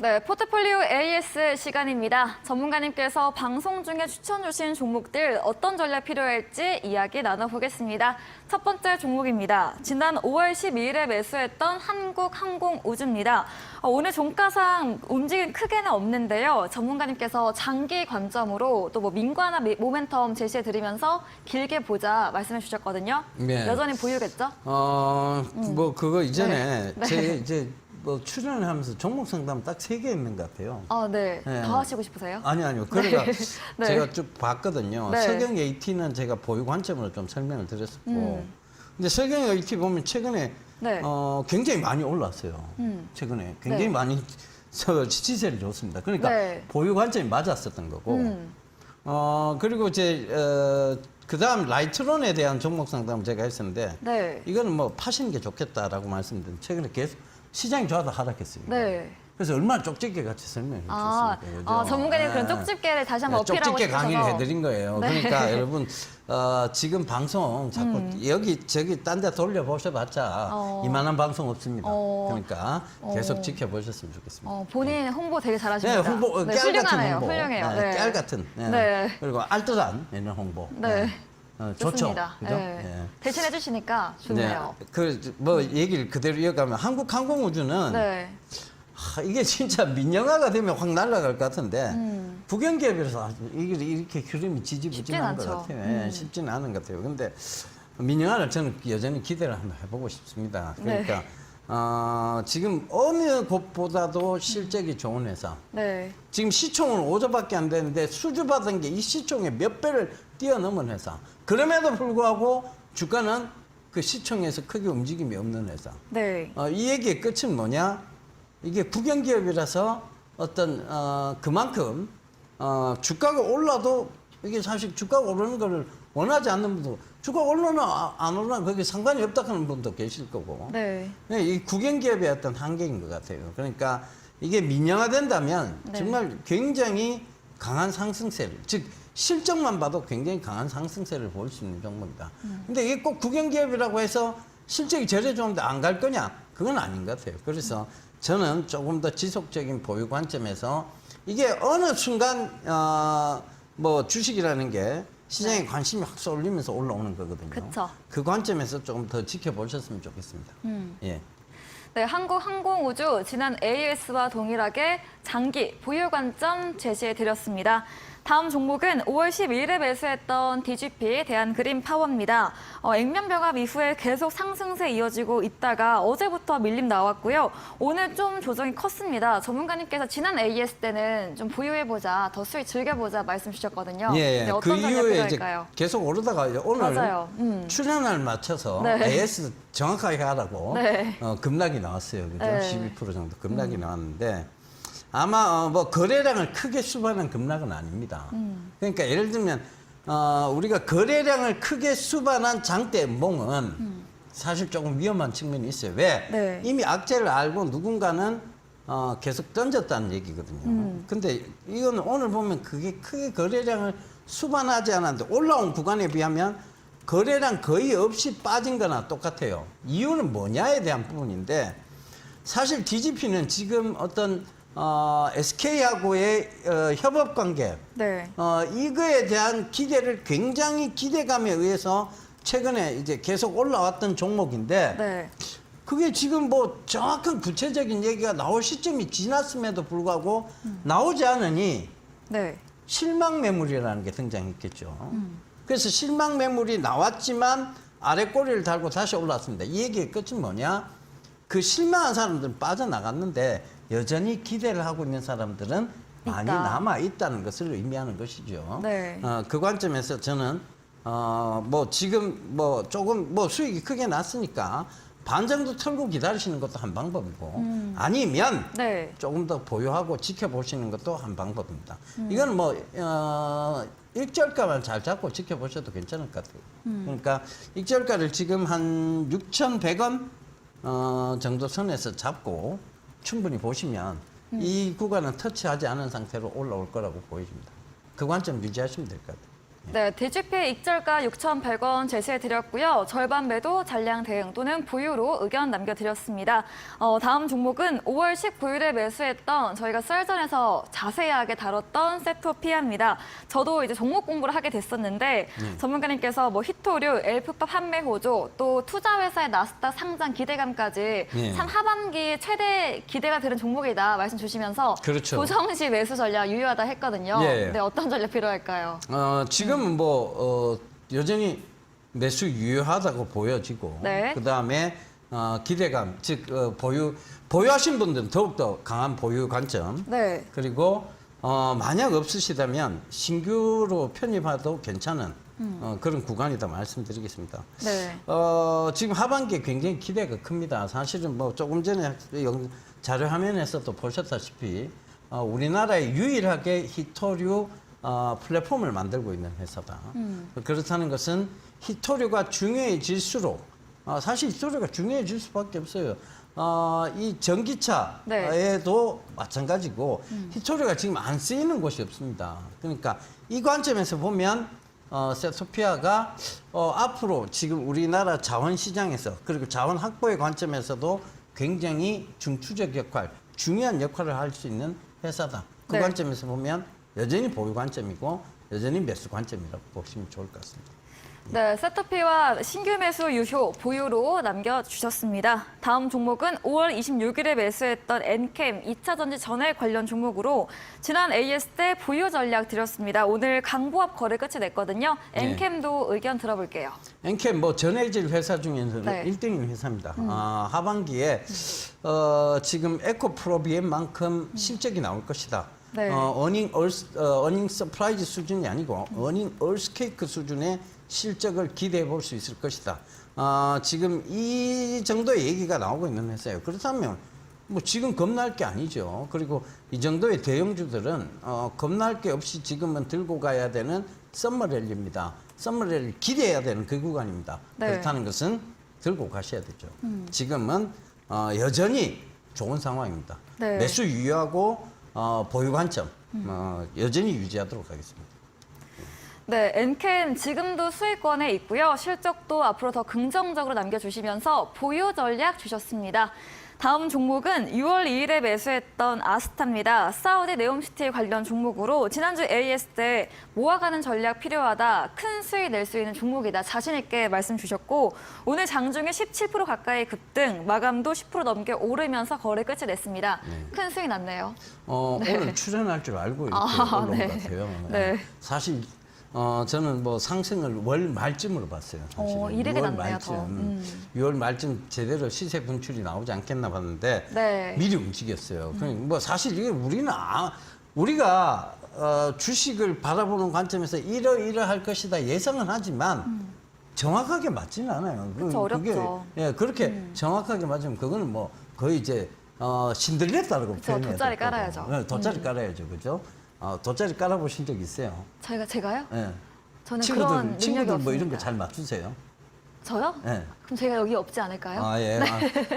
네, 포트폴리오 AS 시간입니다. 전문가님께서 방송 중에 추천 주신 종목들 어떤 전략 필요할지 이야기 나눠보겠습니다. 첫 번째 종목입니다. 지난 5월 12일에 매수했던 한국항공우주입니다. 오늘 종가상 움직임 크게는 없는데요. 전문가님께서 장기 관점으로 또 뭐 민관화 모멘텀 제시해드리면서 길게 보자 말씀해 주셨거든요. 네. 여전히 보유겠죠? 뭐 그거 이전에 네. 제 이제 뭐 출연을 하면서 종목 상담 딱 3개 있는 것 같아요. 아, 네. 네. 더 하시고 싶으세요? 아니요. 그러니까 네. 제가 쭉 봤거든요. 네. 석영 AT는 제가 보유 관점으로 좀 설명을 드렸었고, 근데 석영 AT 보면 최근에 네. 굉장히 많이 올랐어요. 최근에 굉장히 네. 많이 시세를 줬습니다. 그러니까 네. 보유 관점이 맞았었던 거고, 그리고 이제 그다음 라이트론에 대한 종목 상담을 제가 했었는데, 네. 이거는 뭐 파시는 게 좋겠다라고 말씀드린 최근에 계속 시장이 좋아서 하락했습니다. 네. 그래서 얼마나 쪽집게 같이 설명해 줬습니까? 전문가님 그런 쪽집게를 다시 한번 어필하고 쪽집게 싶어서. 강의를 해드린 거예요. 네. 그러니까 여러분 지금 방송 자꾸 여기 저기 딴 데 돌려보셔봤자 이만한 방송 없습니다. 그러니까 계속 지켜보셨으면 좋겠습니다. 본인 홍보 되게 잘하십니다. 네, 홍보 네, 깨알 같은 훌륭하네요. 홍보, 훌륭해요. 네, 네. 깨알 같은, 네. 네. 그리고 알뜰한 이런 홍보. 네. 좋죠, 좋습니다. 그죠? 네. 네. 대신해 주시니까 좋네요. 그뭐 얘기를 그대로 이어가면 한국항공우주는 네. 이게 진짜 민영화가 되면 확 날아갈 것 같은데 국영기업이라서 이게 이렇게 흐름이 지지부진한 것 쉽진 않죠. 같아요. 예, 쉽지는 않은 것 같아요. 근데 민영화를 저는 여전히 기대를 한번 해보고 싶습니다. 그러니까 지금 어느 곳보다도 실적이 좋은 회사. 네. 지금 시총은 5조밖에 안 되는데 수주받은 게 이 시총의 몇 배를 뛰어넘은 회사. 그럼에도 불구하고 주가는 그 시총에서 크게 움직임이 없는 회사. 네. 이 얘기의 끝은 뭐냐? 이게 국영기업이라서 어떤 그만큼 주가가 올라도 이게 사실 주가가 오르는 거를 원하지 않는 분도 주가 올라나 안 올라나 그게 상관이 없다 하는 분도 계실 거고. 네. 이 국영기업의 어떤 한계인 것 같아요. 그러니까 이게 민영화된다면 네. 정말 굉장히 강한 상승세를, 즉 실적만 봐도 굉장히 강한 상승세를 보일 수 있는 종목이다. 근데 이게 꼭 국영기업이라고 해서 실적이 저래 좋은데 안 갈 거냐? 그건 아닌 것 같아요. 그래서 저는 조금 더 지속적인 보유 관점에서 이게 어느 순간 뭐 주식이라는 게 시장에 관심이 확 쏠리면서 올라오는 거거든요. 그쵸. 그 관점에서 조금 더 지켜보셨으면 좋겠습니다. 예. 네, 한국항공우주 지난 AS와 동일하게 장기 보유 관점 제시해 드렸습니다. 다음 종목은 5월 12일에 매수했던 DGP 대한그린파워입니다. 액면병합 이후에 계속 상승세 이어지고 있다가 어제부터 밀림 나왔고요. 오늘 좀 조정이 컸습니다. 전문가님께서 지난 AS 때는 좀 보유해보자, 더 수익 즐겨보자 말씀 주셨거든요. 예, 네, 그 어떤 전략 이후에 이제 필요할까요? 계속 오르다가 이제 오늘 맞아요. 출연을 맞춰서 네. AS 정확하게 하라고 네. 급락이 나왔어요. 그죠? 네. 12% 정도 급락이 나왔는데 아마 뭐 거래량을 크게 수반한 급락은 아닙니다. 그러니까 예를 들면 우리가 거래량을 크게 수반한 장대 몽은 사실 조금 위험한 측면이 있어요. 왜? 네. 이미 악재를 알고 누군가는 계속 던졌다는 얘기거든요. 근데 이건 오늘 보면 그게 크게 거래량을 수반하지 않았는데 올라온 구간에 비하면 거래량 거의 없이 빠진 거나 똑같아요. 이유는 뭐냐에 대한 부분인데 사실 DGP는 지금 어떤 SK하고의 협업 관계, 네. 이거에 대한 기대를 굉장히 기대감에 의해서 최근에 이제 계속 올라왔던 종목인데 네. 그게 지금 뭐 정확한 구체적인 얘기가 나올 시점이 지났음에도 불구하고 나오지 않으니 네. 실망 매물이라는 게 등장했겠죠. 그래서 실망 매물이 나왔지만 아래 꼬리를 달고 다시 올라왔습니다. 이 얘기의 끝은 뭐냐? 그 실망한 사람들은 빠져나갔는데 여전히 기대를 하고 있는 사람들은 많이 있다. 남아 있다는 것을 의미하는 것이죠. 네. 그 관점에서 저는 뭐 지금 뭐 조금 뭐 수익이 크게 났으니까 반 정도 털고 기다리시는 것도 한 방법이고 아니면 네. 조금 더 보유하고 지켜보시는 것도 한 방법입니다. 이건 뭐 익절가만 잘 잡고 지켜보셔도 괜찮을 것 같아요. 그러니까 익절가를 지금 한 6,100원 정도 선에서 잡고 충분히 보시면 이 구간은 터치하지 않은 상태로 올라올 거라고 보여집니다. 그 관점 유지하시면 될 것 같아요. 네, DGP 익절가 6,100원 제시해드렸고요. 절반 매도, 잔량 대응 또는 보유로 의견 남겨드렸습니다. 다음 종목은 5월 19일에 매수했던 저희가 썰전에서 자세하게 다뤘던 세토피아입니다. 저도 이제 종목 공부를 하게 됐었는데 전문가님께서 뭐 히토류, 엘프파 판매 호조, 또 투자회사의 나스닥 상장 기대감까지 참 하반기 최대 기대가 되는 종목이다 말씀 주시면서 그렇죠. 조정 시 매수 전략 유효하다 했거든요. 예. 네, 어떤 전략 필요할까요? 지금은 여전히 매수 유효하다고 보여지고 네. 그다음에 기대감, 즉 보유하신 분들은 더욱더 강한 보유 관점. 네. 그리고 만약 없으시다면 신규로 편입해도 괜찮은 그런 구간이다 말씀드리겠습니다. 네. 지금 하반기에 굉장히 기대가 큽니다. 사실은 뭐 조금 전에 자료 화면에서도 보셨다시피 우리나라에 유일하게 히토류 플랫폼을 만들고 있는 회사다. 그렇다는 것은 히토류가 중요해질수록 사실 히토류가 중요해질 수밖에 없어요. 이 전기차에도 마찬가지고 히토류가 지금 안 쓰이는 곳이 없습니다. 그러니까 이 관점에서 보면 세토피아가 앞으로 지금 우리나라 자원 시장에서 그리고 자원 확보의 관점에서도 굉장히 중추적 역할, 중요한 역할을 할 수 있는 회사다. 그 네. 관점에서 보면 여전히 보유 관점이고 여전히 매수 관점이라고 보시면 좋을 것 같습니다. 네, 세토피와 신규 매수 유효 보유로 남겨주셨습니다. 다음 종목은 5월 26일에 매수했던 엔캠 2차 전지 전해 관련 종목으로 지난 AS 때 보유 전략 드렸습니다. 오늘 강보합 거래 끝이 냈거든요. 엔캠도 의견 들어볼게요. 엔캠 뭐 전해질 회사 중에서는 네. 1등인 회사입니다. 하반기에 지금 에코프로비엠만큼 실적이 나올 것이다. 네. 어닝 서프라이즈 수준이 아니고 어닝 얼스케이크 수준의 실적을 기대해 볼 수 있을 것이다. 지금 이 정도의 얘기가 나오고 있는 회사예요. 그렇다면 뭐 지금 겁날 게 아니죠. 그리고 이 정도의 대형주들은 겁날 게 없이 지금은 들고 가야 되는 썸머랠리입니다. 썸머랠리 기대해야 되는 그 구간입니다. 네. 그렇다는 것은 들고 가셔야 되죠. 지금은 여전히 좋은 상황입니다. 네. 매수 유효하고 보유 관점 여전히 유지하도록 하겠습니다. 네, 엔캠 지금도 수익권에 있고요. 실적도 앞으로 더 긍정적으로 남겨주시면서 보유 전략 주셨습니다. 다음 종목은 6월 2일에 매수했던 아스타입니다. 사우디 네옴시티 관련 종목으로 지난주 AS 때 모아가는 전략 필요하다. 큰 수익 낼 수 있는 종목이다. 자신 있게 말씀 주셨고 오늘 장중에 17% 가까이 급등, 마감도 10% 넘게 오르면서 거래 끝이 냈습니다. 큰 수익 났네요. 오늘 출연할 줄 알고 이렇게 올라온 네. 것 같아요. 네. 사실 저는 뭐 상승을 월 말쯤으로 봤어요. 사실은. 이르게 6월 났네요, 더. 6월 말쯤 제대로 시세 분출이 나오지 않겠나 봤는데 네. 미리 움직였어요. 그러니까 뭐 사실 이게 우리가 주식을 바라보는 관점에서 이러할 것이다 예상은 하지만 정확하게 맞지는 않아요. 그쵸, 어렵죠. 예, 그렇게 정확하게 맞으면 그거는 뭐 거의 이제 신들렸다고 그쵸, 표현해야 돗자리 될 거고. 깔아야죠. 네, 돗자리 깔아야죠, 그죠? 돗자리 깔아보신 적 있어요? 제가요? 예. 저는 그런 능력이 친구들 뭐 없습니다. 이런 거 잘 맞추세요? 저요? 예. 그럼 제가 여기 없지 않을까요? 예.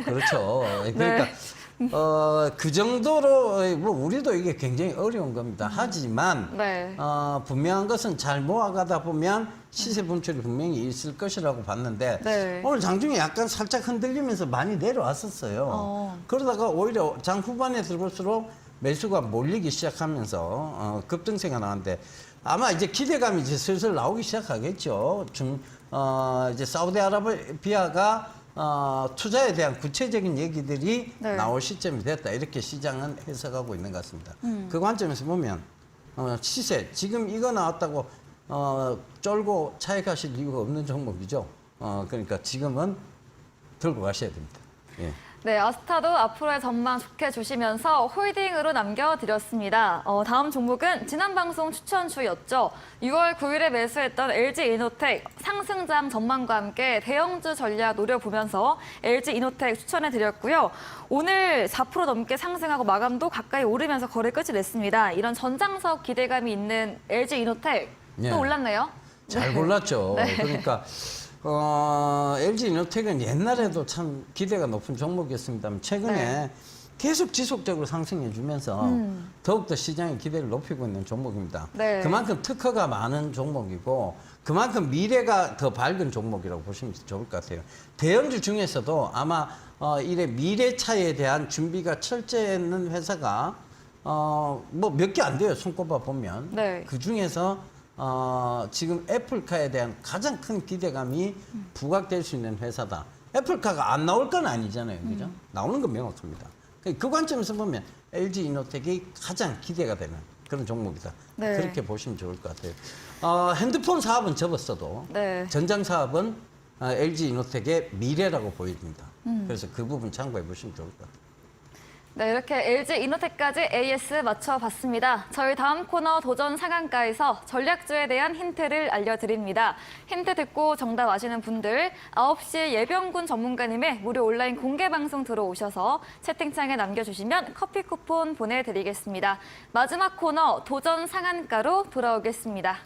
그렇죠. 그러니까 그 정도로 뭐 우리도 이게 굉장히 어려운 겁니다. 하지만 네. 분명한 것은 잘 모아가다 보면 시세 분출이 분명히 있을 것이라고 봤는데 네. 오늘 장중에 약간 살짝 흔들리면서 많이 내려왔었어요. 그러다가 오히려 장 후반에 들어올수록 매수가 몰리기 시작하면서 급등세가 나왔는데 아마 이제 기대감이 이제 슬슬 나오기 시작하겠죠. 이제 사우디아라비아가 투자에 대한 구체적인 얘기들이 네. 나올 시점이 됐다. 이렇게 시장은 해석하고 있는 것 같습니다. 그 관점에서 보면 시세 지금 이거 나왔다고 쫄고 차익하실 이유가 없는 종목이죠. 그러니까 지금은 들고 가셔야 됩니다. 예. 네, 아스타도 앞으로의 전망 좋게 주시면서 홀딩으로 남겨드렸습니다. 다음 종목은 지난 방송 추천주였죠. 6월 9일에 매수했던 LG이노텍 상승장 전망과 함께 대형주 전략 노려보면서 LG이노텍 추천해드렸고요. 오늘 4% 넘게 상승하고 마감도 가까이 오르면서 거래 끝이 냈습니다. 이런 전장석 기대감이 있는 LG이노텍 또 예. 올랐네요. 잘 네. 골랐죠. 네. 그러니까 LG이노텍은 옛날에도 참 기대가 높은 종목이었습니다만 최근에 네. 계속 지속적으로 상승해주면서 더욱더 시장의 기대를 높이고 있는 종목입니다. 네. 그만큼 특허가 많은 종목이고 그만큼 미래가 더 밝은 종목이라고 보시면 좋을 것 같아요. 대형주 중에서도 아마 이래 미래차에 대한 준비가 철저했는 회사가 뭐 몇 개 안 돼요. 손꼽아 보면. 네. 그 중에서 지금 애플카에 대한 가장 큰 기대감이 부각될 수 있는 회사다. 애플카가 안 나올 건 아니잖아요. 그죠? 나오는 건 명확합니다. 그 관점에서 보면 LG 이노텍이 가장 기대가 되는 그런 종목이다. 네. 그렇게 보시면 좋을 것 같아요. 핸드폰 사업은 접었어도 네. 전장 사업은 LG 이노텍의 미래라고 보입니다. 그래서 그 부분 참고해 보시면 좋을 것 같아요. 네, 이렇게 LG 이노텍까지 AS 맞춰봤습니다. 저희 다음 코너 도전 상한가에서 전략주에 대한 힌트를 알려드립니다. 힌트 듣고 정답 아시는 분들 9시 예병군 전문가님의 무료 온라인 공개 방송 들어오셔서 채팅창에 남겨주시면 커피 쿠폰 보내드리겠습니다. 마지막 코너 도전 상한가로 돌아오겠습니다.